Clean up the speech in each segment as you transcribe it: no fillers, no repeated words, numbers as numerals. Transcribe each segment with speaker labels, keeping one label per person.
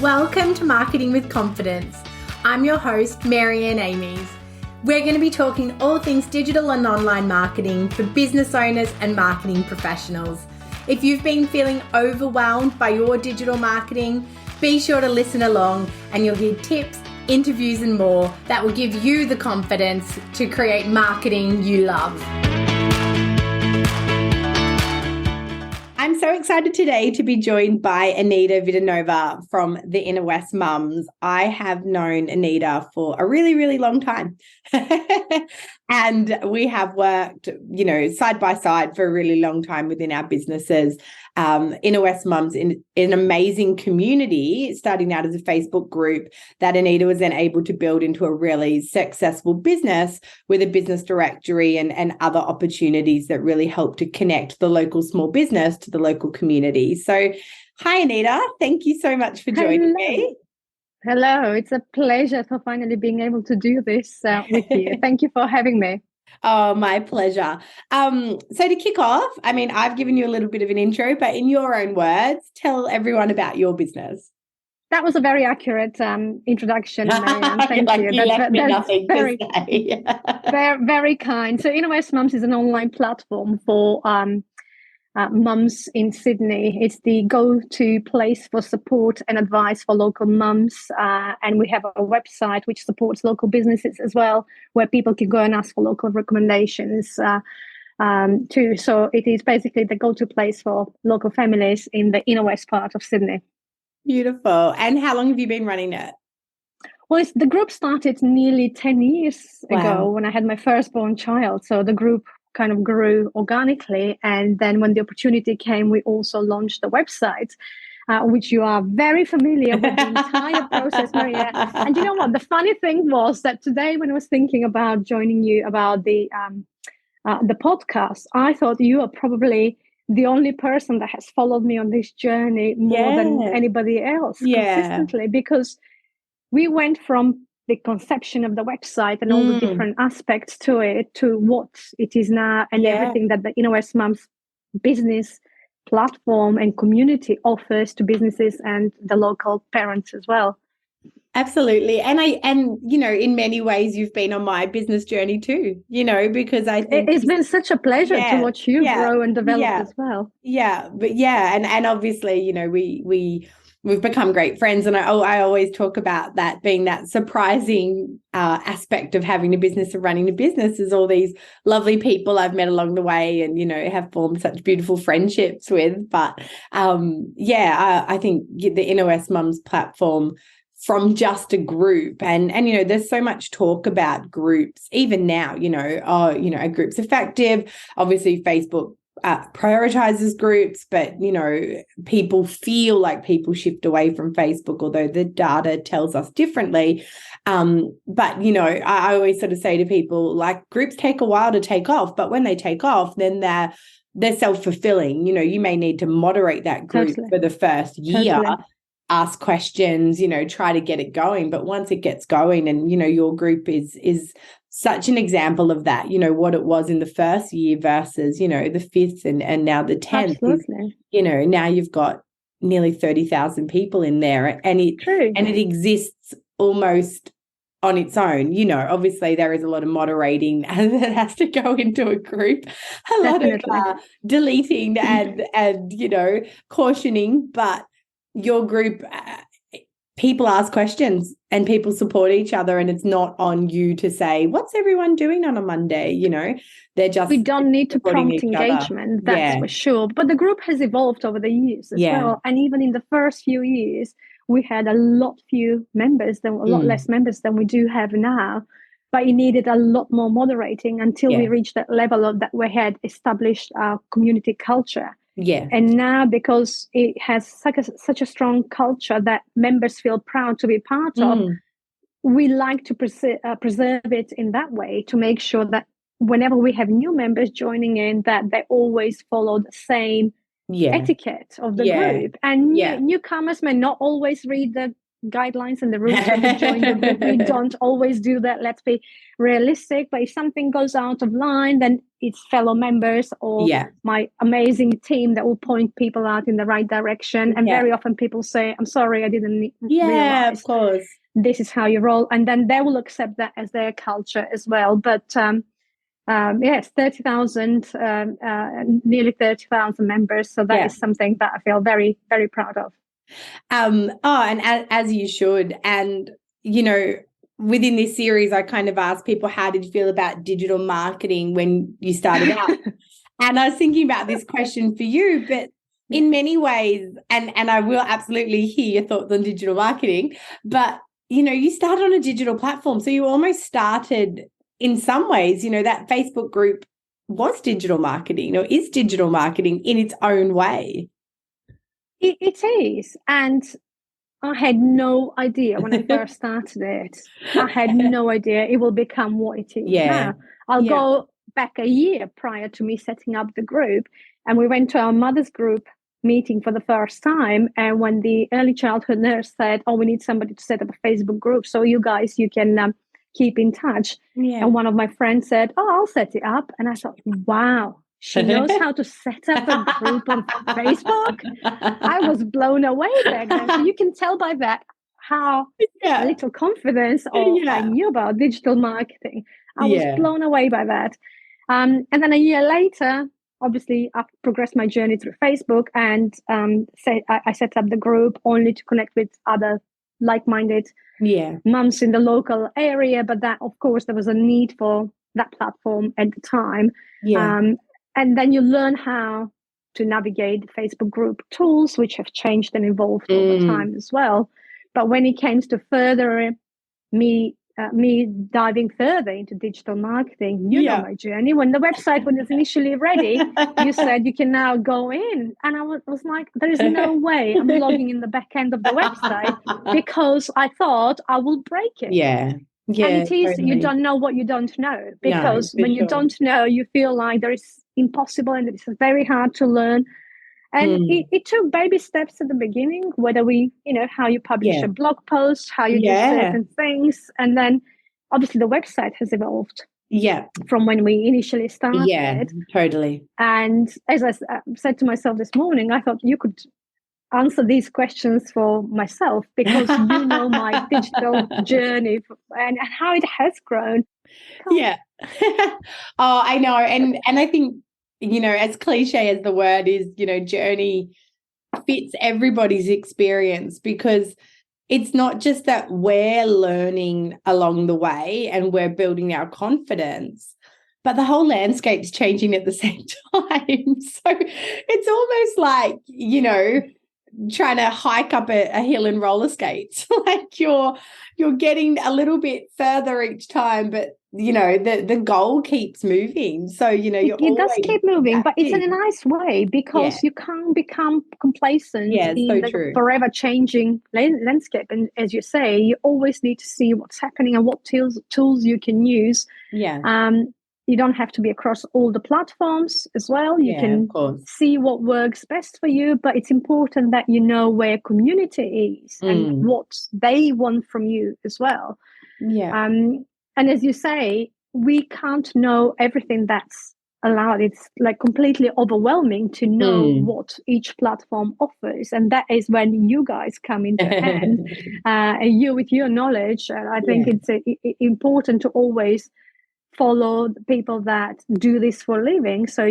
Speaker 1: Welcome to Marketing with Confidence. I'm your host, Marianne Amies. We're going to be talking all things digital and online marketing for business owners and marketing professionals. If you've been feeling overwhelmed by your digital marketing, be sure to listen along and you'll hear tips, interviews and more that will give you the confidence to create marketing you love. I'm so excited today to be joined by Anita Vitanova from the Inner West Mums. I have known Anita for a really, really long time. And we have worked, side by side for a really long time within our businesses. Inner West Mums in an amazing community, starting out as a Facebook group that Anita was then able to build into a really successful business with a business directory and other opportunities that really help to connect the local small business to the local community. So, hi, Anita. Thank you so much for joining me.
Speaker 2: Hello. It's a pleasure for finally being able to do this with you. Thank you for having me.
Speaker 1: Oh, my pleasure. So to kick off, I've given you a little bit of an intro, but in your own words, tell everyone about your business.
Speaker 2: That was a very accurate introduction, Marianne. Thank you.
Speaker 1: You left me nothing
Speaker 2: very,
Speaker 1: to say.
Speaker 2: very, very kind. So Inner West Mums is an online platform for mums in Sydney. It's the go-to place for support and advice for local mums. And we have a website which supports local businesses as well, where people can go and ask for local recommendations too. So it is basically the go-to place for local families in the inner west part of Sydney.
Speaker 1: Beautiful. And how long have you been running it?
Speaker 2: Well, the group started nearly 10 years ago when I had my firstborn child. So the group kind of grew organically. And then when the opportunity came, we also launched the website, which you are very familiar with the entire process, Maria. And you know what? The funny thing was that today when I was thinking about joining you about the podcast, I thought you are probably the only person that has followed me on this journey more than anybody else consistently, because we went from the conception of the website and all the different aspects to it, to what it is now, and everything that the Inner West Mums business platform and community offers to businesses and the local parents as well.
Speaker 1: Absolutely. And in many ways you've been on my business journey too, because I think
Speaker 2: it's been such a pleasure to watch you grow and develop as well.
Speaker 1: And obviously, we've become great friends, and I always talk about that being that surprising aspect of having a business, of running a business, is all these lovely people I've met along the way and, have formed such beautiful friendships with. But I think the Inner West Mums platform, from just a group and there's so much talk about groups even now, a group's effective. Obviously Facebook prioritizes groups, but people feel like people shift away from Facebook, although the data tells us differently. But I always sort of say to people, like, groups take a while to take off, but when they take off, then they're self-fulfilling. You may need to moderate that group for the first year, ask questions, try to get it going. But once it gets going, and your group is such an example of that, what it was in the first year versus, the fifth and now the 10th.
Speaker 2: Absolutely.
Speaker 1: Now you've got nearly 30,000 people in there, and it exists almost on its own. Obviously there is a lot of moderating that has to go into a group, a lot of deleting and cautioning, but your group, people ask questions and people support each other, and it's not on you to say, what's everyone doing on a Monday? We
Speaker 2: don't need to prompt engagement, that's for sure. But the group has evolved over the years as well. And even in the first few years, we had a lot less members than we do have now. But it needed a lot more moderating until we reached that level of that we had established our community culture.
Speaker 1: Yeah.
Speaker 2: And now, because it has such a strong culture that members feel proud to be part of, we like to preserve it in that way, to make sure that whenever we have new members joining in, that they always follow the same etiquette of the group. And newcomers may not always read the guidelines and the rules when you join the group. We don't always do that. Let's be realistic. But if something goes out of line, then it's fellow members or my amazing team that will point people out in the right direction. And very often people say, I'm sorry, I didn't realize.
Speaker 1: Of course.
Speaker 2: This is how you roll. And then they will accept that as their culture as well. But yes, 30,000, nearly 30,000 members. So that is something that I feel very, very proud of.
Speaker 1: And as you should. And, you know, within this series, I kind of asked people, how did you feel about digital marketing when you started out? And I was thinking about this question for you, but in many ways, and I will absolutely hear your thoughts on digital marketing, but, you know, you started on a digital platform. So you almost started in some ways, you know, that Facebook group was digital marketing or is digital marketing in its own way.
Speaker 2: It is. And I had no idea when I first started it. I had no idea it will become what it is now. I'll go back a year prior to me setting up the group, and we went to our mother's group meeting for the first time. And when the early childhood nurse said, we need somebody to set up a Facebook group, so you guys, you can keep in touch. And one of my friends said, I'll set it up. And I thought, wow, she knows how to set up a group on Facebook. I was blown away back then. So you can tell by that how little confidence I knew about digital marketing. I was blown away by that. And then a year later, obviously, I've progressed my journey through Facebook, and I set up the group only to connect with other like-minded mums in the local area. But that, of course, there was a need for that platform at the time. And then you learn how to navigate the Facebook group tools, which have changed and evolved over time as well. But when it came to further me diving further into digital marketing, you know my journey. When the website was initially ready, you said you can now go in. And I was like, there is no way I'm logging in the back end of the website, because I thought I will break it. And it is, totally. You don't know what you don't know, because when you don't know, you feel like there is impossible and it's very hard to learn. And it took baby steps at the beginning, whether how you publish a blog post, how you do certain things. And then obviously the website has evolved from when we initially started.
Speaker 1: Yeah, totally.
Speaker 2: And as I said to myself this morning, I thought you could answer these questions for myself, because you know my digital journey and how it has grown.
Speaker 1: I know. And I think, as cliche as the word is, journey fits everybody's experience, because it's not just that we're learning along the way and we're building our confidence, but the whole landscape's changing at the same time. So it's almost like, trying to hike up a hill in roller skates. Like you're getting a little bit further each time, but the goal keeps moving. So it does keep moving,
Speaker 2: but it's in a nice way, because you can't become complacent in the forever changing landscape. And as you say, you always need to see what's happening and what tools you can use. You don't have to be across all the platforms as well. You can see what works best for you, but it's important that you know where community is and what they want from you as well. And as you say, we can't know everything that's allowed. It's like completely overwhelming to know what each platform offers. And that is when you guys come into hand, and you with your knowledge. And I think it's important to always follow the people that do this for a living. So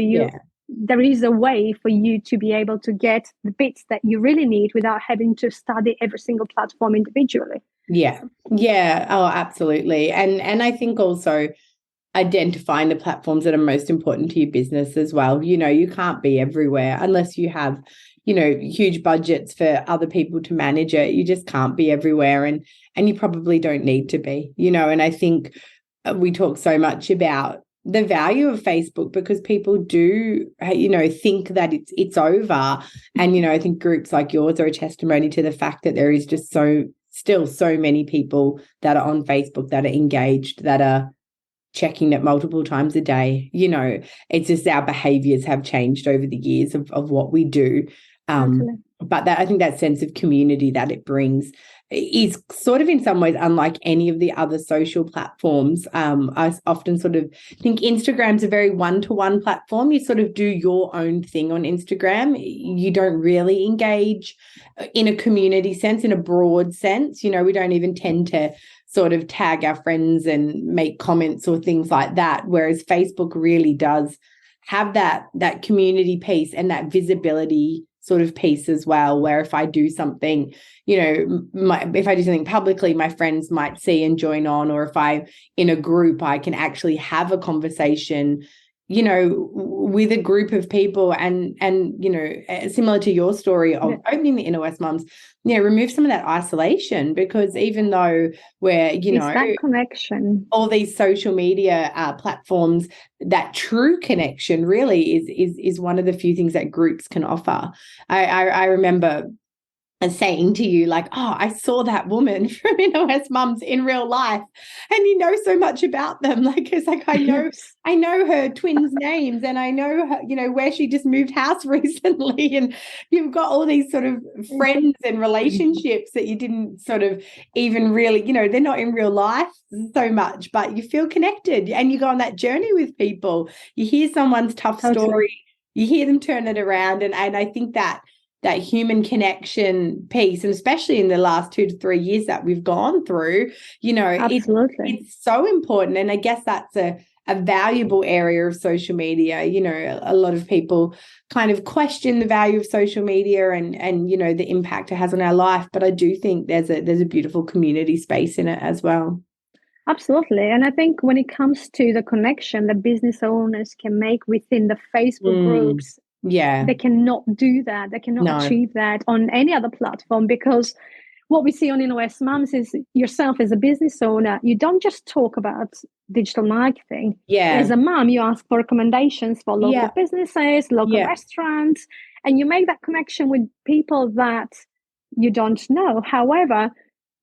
Speaker 2: there is a way for you to be able to get the bits that you really need without having to study every single platform individually.
Speaker 1: Oh, absolutely. And I think also identifying the platforms that are most important to your business as well. You can't be everywhere unless you have, huge budgets for other people to manage it. You just can't be everywhere, and you probably don't need to be, and I think we talk so much about the value of Facebook, because people do, think that it's over. And, I think groups like yours are a testimony to the fact that there is just still so many people that are on Facebook, that are engaged, that are checking it multiple times a day. It's just our behaviors have changed over the years of what we do.
Speaker 2: Totally.
Speaker 1: but that, I think that sense of community that it brings is sort of in some ways unlike any of the other social platforms. I often sort of think Instagram's a very one-to-one platform. You sort of do your own thing on Instagram. You don't really engage in a community sense, in a broad sense. You know, we don't even tend to sort of tag our friends and make comments or things like that, whereas Facebook really does have that community piece and that visibility sort of piece as well, where if I do something, you know, if I do something publicly, my friends might see and join on, or if I'm in a group, I can actually have a conversation, you know, with a group of people, and you know, similar to your story of opening the Inner West Mums, you know, remove some of that isolation, because even though we're, you know,
Speaker 2: that connection,
Speaker 1: all these social media platforms, that true connection really is one of the few things that groups can offer. I remember saying to you, like, oh, I saw that woman from Inner West Mums in real life, and you know so much about them. Like, it's like, I know her twins' names, and I know her, you know, where she just moved house recently, and you've got all these sort of friends and relationships that you didn't sort of even really, you know, they're not in real life so much, but you feel connected, and you go on that journey with people. You hear someone's tough story, you hear them turn it around, and I think that human connection piece, and especially in the last 2 to 3 years that we've gone through, you know, it's so important. And I guess that's a valuable area of social media. You know, a lot of people kind of question the value of social media and you know, the impact it has on our life, but I do think there's a beautiful community space in it as well.
Speaker 2: Absolutely. And I think when it comes to the connection that business owners can make within the Facebook groups, they cannot do that. They cannot achieve that on any other platform, because what we see on Inner West Mums is yourself as a business owner, you don't just talk about digital marketing. As a mom, you ask for recommendations for local businesses, local restaurants, and you make that connection with people that you don't know. However,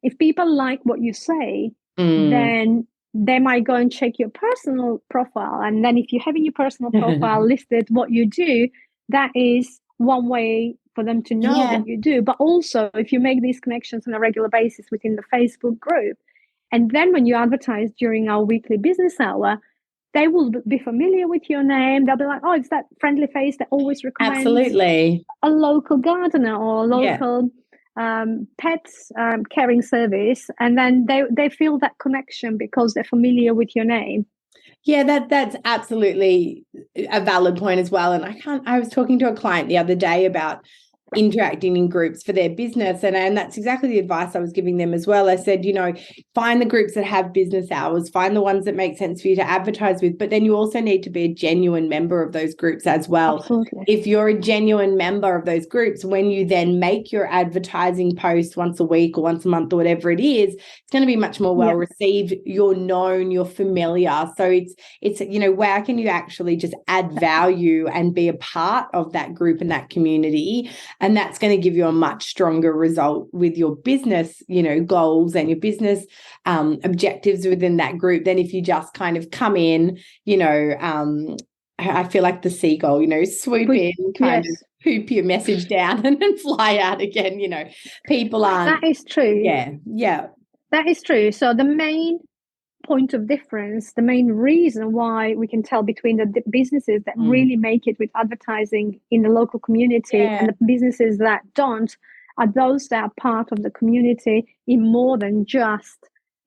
Speaker 2: if people like what you say, then they might go and check your personal profile. And then if you have in your personal profile listed what you do, that is one way for them to know what you do. But also, if you make these connections on a regular basis within the Facebook group, and then when you advertise during our weekly business hour, they will be familiar with your name. They'll be like, oh, it's that friendly face that always recommends a local gardener or a local pets caring service. And then they feel that connection because they're familiar with your name.
Speaker 1: Yeah, that's absolutely a valid point as well. And I was talking to a client the other day about interacting in groups for their business, and that's exactly the advice I was giving them as well. I said, you know, find the groups that have business hours, find the ones that make sense for you to advertise with, but then you also need to be a genuine member of those groups as well.
Speaker 2: Absolutely.
Speaker 1: If you're a genuine member of those groups, when you then make your advertising post once a week or once a month or whatever it is, it's going to be much more well received. You're known, you're familiar. So it's you know, where can you actually just add value and be a part of that group and that community? And that's going to give you a much stronger result with your business, you know, goals and your business objectives within that group than if you just kind of come in, you know, I feel like the seagull, you know, swoop in, kind of poop your message down and then fly out again, you know. People aren't.
Speaker 2: That is true.
Speaker 1: Yeah.
Speaker 2: That is true. So the main point of difference, the main reason why we can tell between the businesses that really make it with advertising in the local community and the businesses that don't, are those that are part of the community in more than just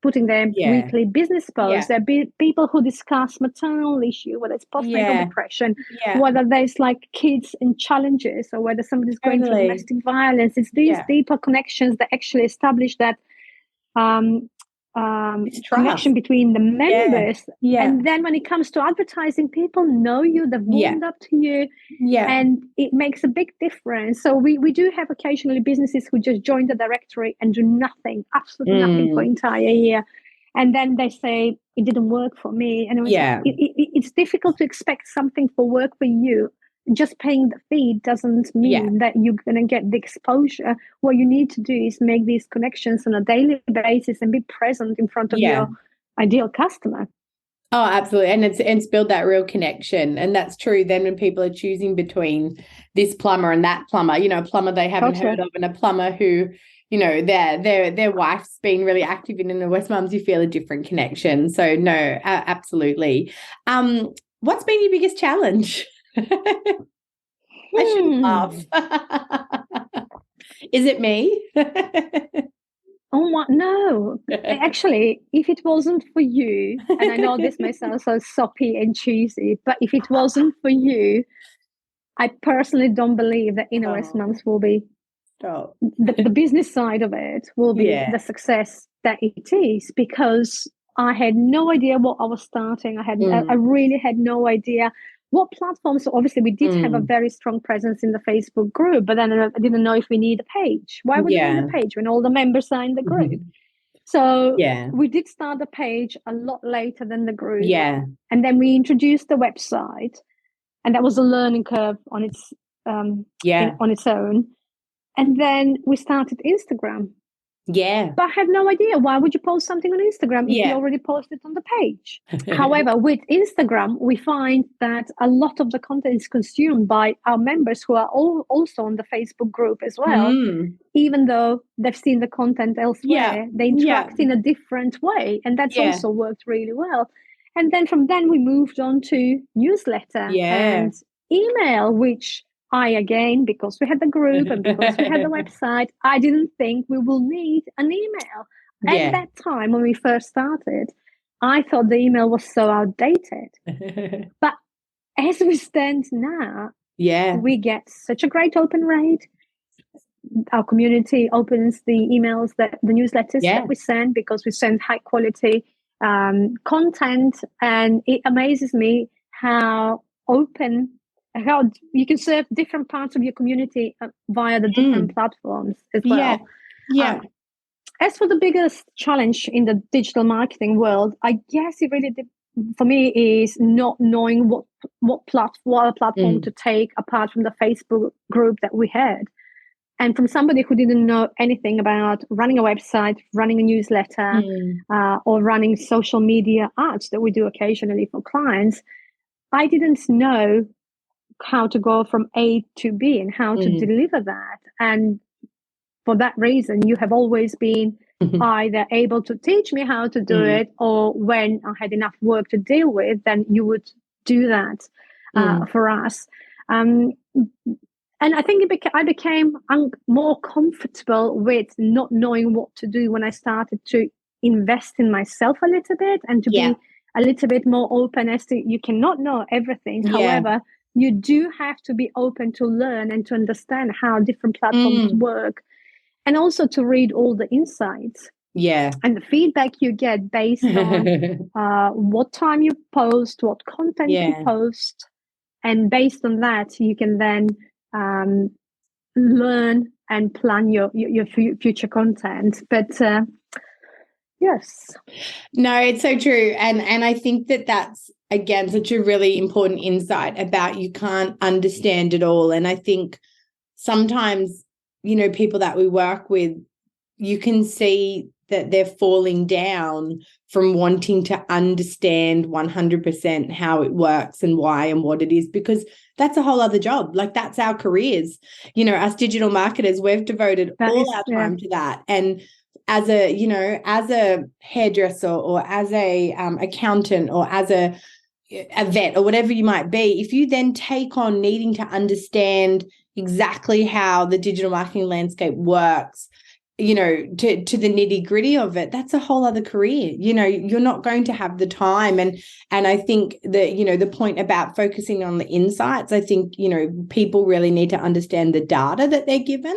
Speaker 2: putting their weekly business posts. There are people who discuss maternal issue, whether it's postnatal depression, whether there's like kids and challenges, or whether somebody's going through domestic violence. It's these deeper connections that actually establish that connection between the members. And then when it comes to advertising, people know you, they've warmed up to you, and it makes a big difference. So we do have occasionally businesses who just join the directory and do nothing, absolutely nothing for an entire year, and then they say it didn't work for me. And it's difficult to expect something for work for you. Just paying the fee doesn't mean that you're going to get the exposure. What you need to do is make these connections on a daily basis and be present in front of your ideal customer.
Speaker 1: Oh, absolutely. And it's built that real connection. And that's true. Then when people are choosing between this plumber and that plumber, a plumber they haven't heard of and a plumber who, their wife's been really active in the West Mums, you feel a different connection. So no, absolutely. What's been your biggest challenge? I should laugh. Is it me?
Speaker 2: Oh no, actually, if it wasn't for you, and I know this may sound so soppy and cheesy, but if it wasn't for you, I personally don't believe that Inner West Mums will be the business side of it will be the success that it is, because I had no idea what I was starting. I really had no idea what platforms. So obviously, we did have a very strong presence in the Facebook group, but then I didn't know if we need a page. Why would we need a page when all the members are in the group? So we did start the page a lot later than the group. And then we introduced the website, and that was a learning curve on its on its own. And then we started Instagram. But I had no idea. Why would you post something on Instagram if you already posted on the page? However, with Instagram, we find that a lot of the content is consumed by our members who are also on the Facebook group as well. Even though they've seen the content elsewhere, they interact in a different way. And that's also worked really well. And then from then we moved on to newsletter and email, which because we had the group and because we had the website, I didn't think we will need an email. At that time, when we first started, I thought the email was so outdated. But as we stand now, we get such a great open rate. Our community opens the emails, the newsletters that we send, because we send high quality content. And it amazes me how you can serve different parts of your community via the different platforms as well. As for the biggest challenge in the digital marketing world, I guess it really for me is not knowing what platform to take apart from the Facebook group that we had. And from somebody who didn't know anything about running a website, running a newsletter, or running social media ads that we do occasionally for clients, I didn't know how to go from A to B and how to deliver that. And for that reason, you have always been either able to teach me how to do it, or when I had enough work to deal with, then you would do that for us. And I think I became more comfortable with not knowing what to do when I started to invest in myself a little bit and to be a little bit more open as to you cannot know everything. However, you do have to be open to learn and to understand how different platforms work, and also to read all the insights and the feedback you get based on what time you post, what content you post. And based on that, you can then learn and plan your future content. But yes.
Speaker 1: No, it's so true. And I think that's, again, such a really important insight about you can't understand it all. And I think sometimes, people that we work with, you can see that they're falling down from wanting to understand 100% how it works and why and what it is, because that's a whole other job. Like, that's our careers. Us digital marketers, we've devoted all our time to that. And as a hairdresser or as a accountant or as a vet or whatever you might be, if you then take on needing to understand exactly how the digital marketing landscape works, to the nitty-gritty of it, that's a whole other career. You're not going to have the time. And I think that, the point about focusing on the insights, I think, people really need to understand the data that they're given,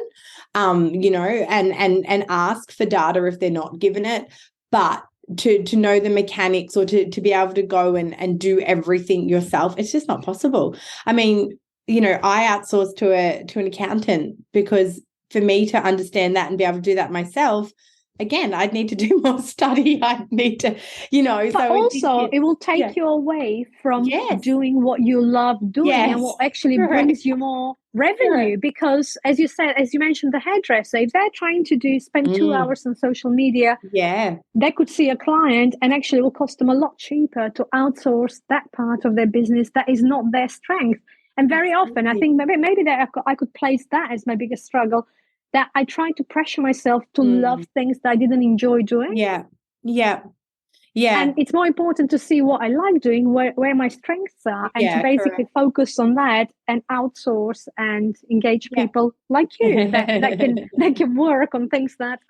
Speaker 1: and ask for data if they're not given it. But to know the mechanics or to be able to go and do everything yourself, it's just not possible. I mean, I outsource to an accountant, because for me to understand that and be able to do that myself, again, I'd need to do more study. I'd need to,
Speaker 2: But so also it will take you away from doing what you love doing and what actually brings you more revenue, because as you mentioned, the hairdresser, if they're trying to spend 2 hours on social media, they could see a client, and actually it will cost them a lot cheaper to outsource that part of their business that is not their strength. And very often, I think maybe that I could place that as my biggest struggle, that I try to pressure myself to love things that I didn't enjoy doing. And it's more important to see what I like doing, where my strengths are, and to basically focus on that and outsource and engage people like you that can work on things that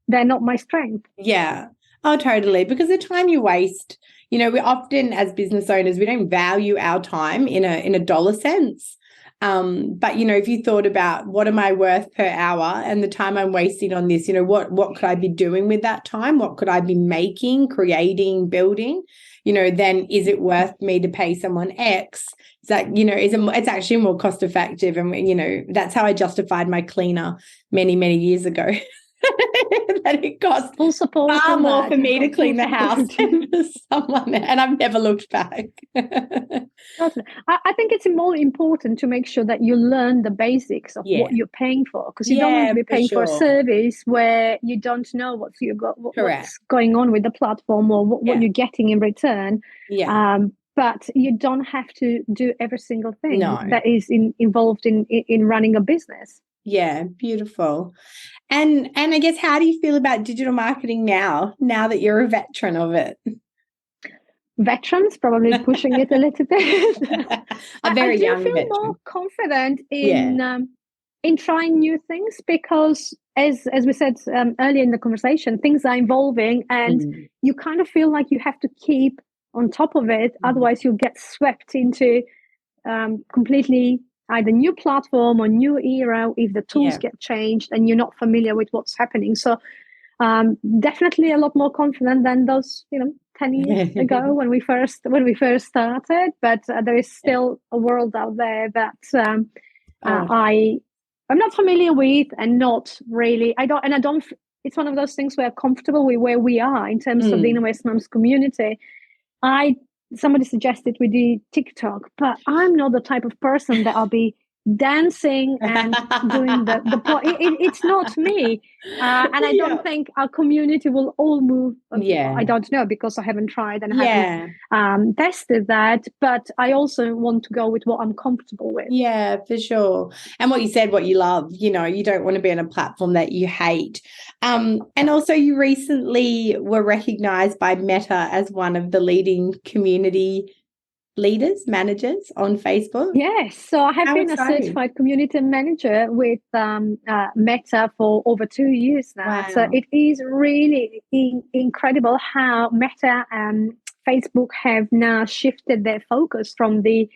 Speaker 2: they're not my strength.
Speaker 1: Yeah. Oh, totally. Because the time you waste, we often as business owners, we don't value our time in a dollar sense. But if you thought about what am I worth per hour and the time I'm wasting on this, what could I be doing with that time? What could I be making, creating, building? Then is it worth me to pay someone X? Is that, it's actually more cost effective. And, that's how I justified my cleaner many, many years ago. That it costs far more for me to clean the house than for someone, and I've never looked back.
Speaker 2: I think it's more important to make sure that you learn the basics of what you're paying for, because you don't want to be paying for a service where you don't know what's going on with the platform or what you're getting in return. But you don't have to do every single thing that is involved in running a business.
Speaker 1: Yeah, beautiful. And I guess, how do you feel about digital marketing now that you're a veteran of it?
Speaker 2: Veterans, probably pushing it a little bit.
Speaker 1: A very young
Speaker 2: veteran. I do feel more confident in trying new things, because as we said earlier in the conversation, things are evolving, and you kind of feel like you have to keep on top of it. Otherwise you'll get swept into completely either new platform or new era if the tools get changed and you're not familiar with what's happening. So definitely a lot more confident than those 10 years ago when we first started, but there is still a world out there that I'm not familiar with, and not really it's one of those things where I'm comfortable with where we are in terms of the Innovate Mums community. Somebody suggested we do TikTok, but I'm not the type of person that I'll be dancing and doing it's not me, and I don't think our community will all move. I don't know, because I haven't tried and haven't tested that, but I also want to go with what I'm comfortable with.
Speaker 1: Yeah, for sure. And what you said, what you love, you don't want to be on a platform that you hate. And also you recently were recognized by Meta as one of the leading community managers on Facebook.
Speaker 2: Yes, so I have been a certified community manager with Meta for over 2 years now. Wow. So it is really incredible how Meta and Facebook have now shifted their focus from the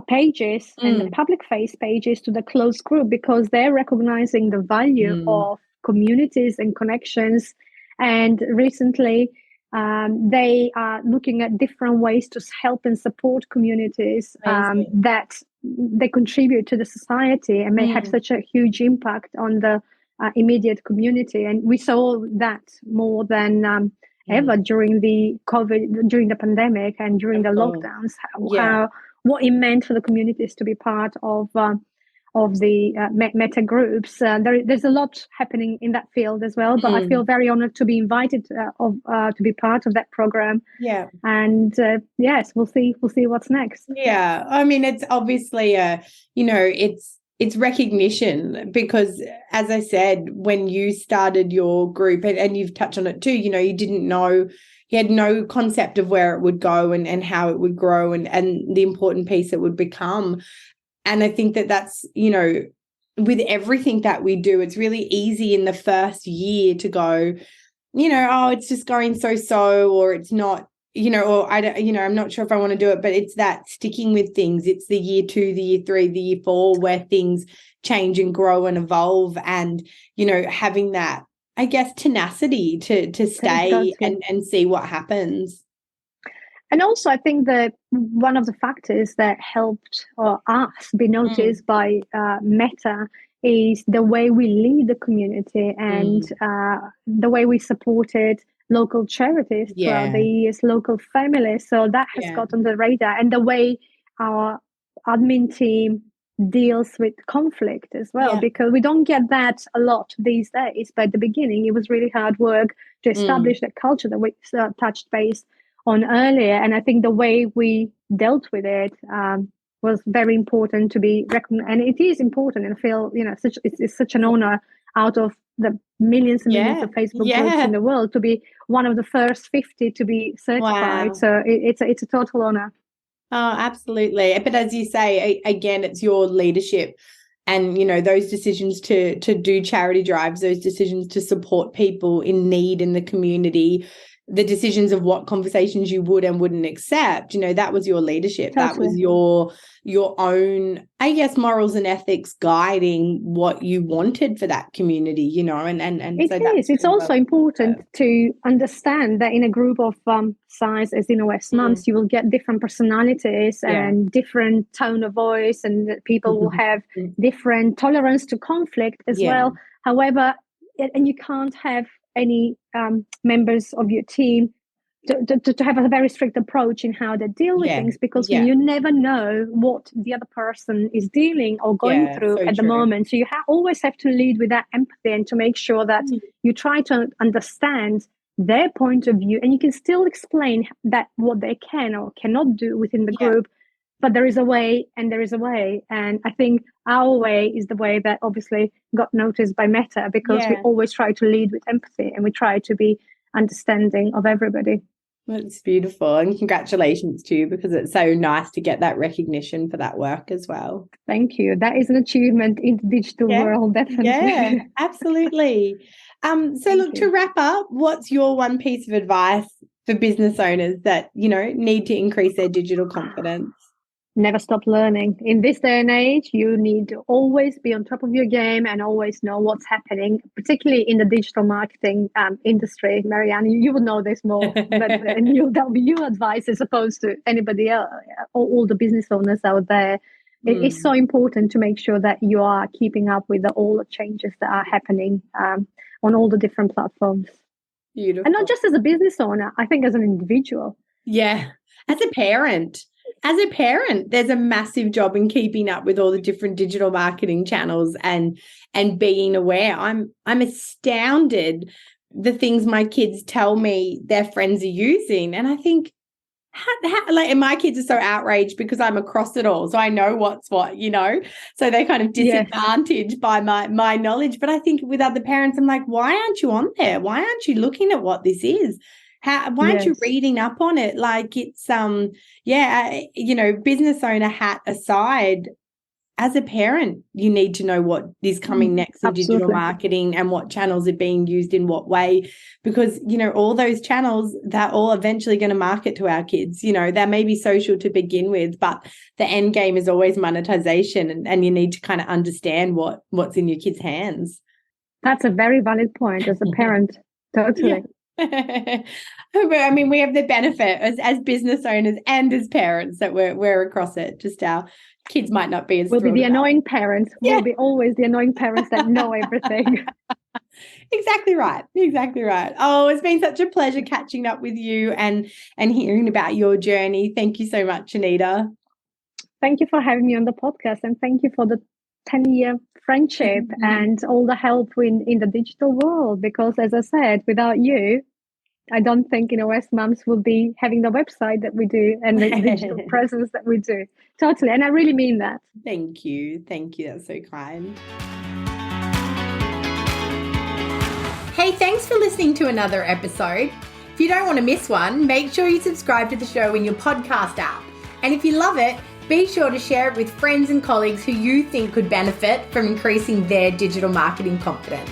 Speaker 2: pages and the public face pages to the closed group, because they're recognizing the value of communities and connections. And recently they are looking at different ways to help and support communities that they contribute to the society and may have such a huge impact on the immediate community. And we saw that more than ever during the pandemic and during the lockdowns, what it meant for the communities to be part of the Meta groups. There's a lot happening in that field as well, but I feel very honored to be invited to be part of that program. Yeah. And yes, we'll see what's next.
Speaker 1: Yeah. I mean, it's obviously it's recognition, because as I said, when you started your group, and you've touched on it too, you didn't know, you had no concept of where it would go and how it would grow and the important piece it would become. And I think that's, with everything that we do, it's really easy in the first year to go, it's just going so, or it's not, or I don't, I'm not sure if I want to do it, but it's that sticking with things. It's the year 2, the year 3, the year 4, where things change and grow and evolve, and, having that, I guess, tenacity to stay and see what happens.
Speaker 2: And also, I think that one of the factors that helped us be noticed by Meta is the way we lead the community and the way we supported local charities throughout the years, local families. So that has got on the radar, and the way our admin team deals with conflict as well, because we don't get that a lot these days. But at the beginning, it was really hard work to establish that culture that we touched base on earlier. And I think the way we dealt with it was very important to be recognized. And it is important, and I feel, it's such an honor out of the millions and millions of Facebook groups in the world to be one of the first 50 to be certified. Wow. So it's a total honor.
Speaker 1: Oh, absolutely. But as you say, again, it's your leadership and, those decisions to do charity drives, those decisions to support people in need in the community, the decisions of what conversations you would and wouldn't accept, that was your leadership. Totally. That was your own, I guess, morals and ethics guiding what you wanted for that community, and
Speaker 2: it so is. It's also important to understand that in a group of size as West Mums, you will get different personalities and different tone of voice, and that people will have different tolerance to conflict as well. However, and you can't have any members of your team to have a very strict approach in how they deal with things, because you never know what the other person is dealing or going through at the moment. So you always have to lead with that empathy and to make sure that you try to understand their point of view, and you can still explain that what they can or cannot do within the group. But there is a way, and there is a way. And I think our way is the way that obviously got noticed by Meta, because we always try to lead with empathy and we try to be understanding of everybody.
Speaker 1: That's beautiful. And congratulations to you, because it's so nice to get that recognition for that work as well.
Speaker 2: Thank you. That is an achievement in the digital world, definitely.
Speaker 1: Yeah, absolutely. To wrap up, what's your one piece of advice for business owners that, need to increase their digital confidence?
Speaker 2: Never stop learning. In this day and age, you need to always be on top of your game and always know what's happening, particularly in the digital marketing industry. Marianne, you will know this more, but that'll be your advice as opposed to anybody else, all the business owners out there. It is so important to make sure that you are keeping up with all the changes that are happening on all the different platforms.
Speaker 1: Beautiful.
Speaker 2: And not just as a business owner, I think as an individual.
Speaker 1: Yeah, as a parent. As a parent, there's a massive job in keeping up with all the different digital marketing channels and being aware. I'm astounded the things my kids tell me their friends are using, and I think, and my kids are so outraged because I'm across it all, so I know what's what, So they're kind of disadvantaged by my knowledge. But I think with other parents, I'm like, why aren't you on there? Why aren't you looking at what this is? Why aren't you reading up on it? Like it's, business owner hat aside, as a parent, you need to know what is coming next in digital marketing and what channels are being used in what way, because, all those channels, they're all eventually going to market to our kids. They may be social to begin with, but the end game is always monetization, and you need to kind of understand what's in your kids' hands.
Speaker 2: That's a very valid point as a parent. Totally.
Speaker 1: I mean, we have the benefit as business owners and as parents that we're across it. Just our kids might not be as
Speaker 2: we'll be the annoying parents. We'll be always the annoying parents that know everything.
Speaker 1: Exactly right. Oh, it's been such a pleasure catching up with you and hearing about your journey. Thank you so much, Anita.
Speaker 2: Thank you for having me on the podcast, and thank you for the 10-year friendship and all the help in the digital world, because as I said, without you, I don't think West Mums will be having the website that we do and the digital presence that we do. Totally. And I really mean that.
Speaker 1: Thank you. That's so kind. Hey, thanks for listening to another episode. If you don't want to miss one, make sure you subscribe to the show in your podcast app. And if you love it, be sure to share it with friends and colleagues who you think could benefit from increasing their digital marketing confidence.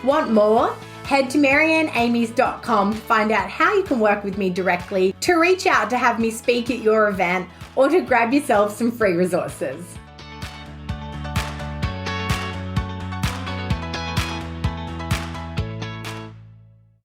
Speaker 1: Want more? Head to marianneamies.com to find out how you can work with me directly, to reach out to have me speak at your event, or to grab yourself some free resources.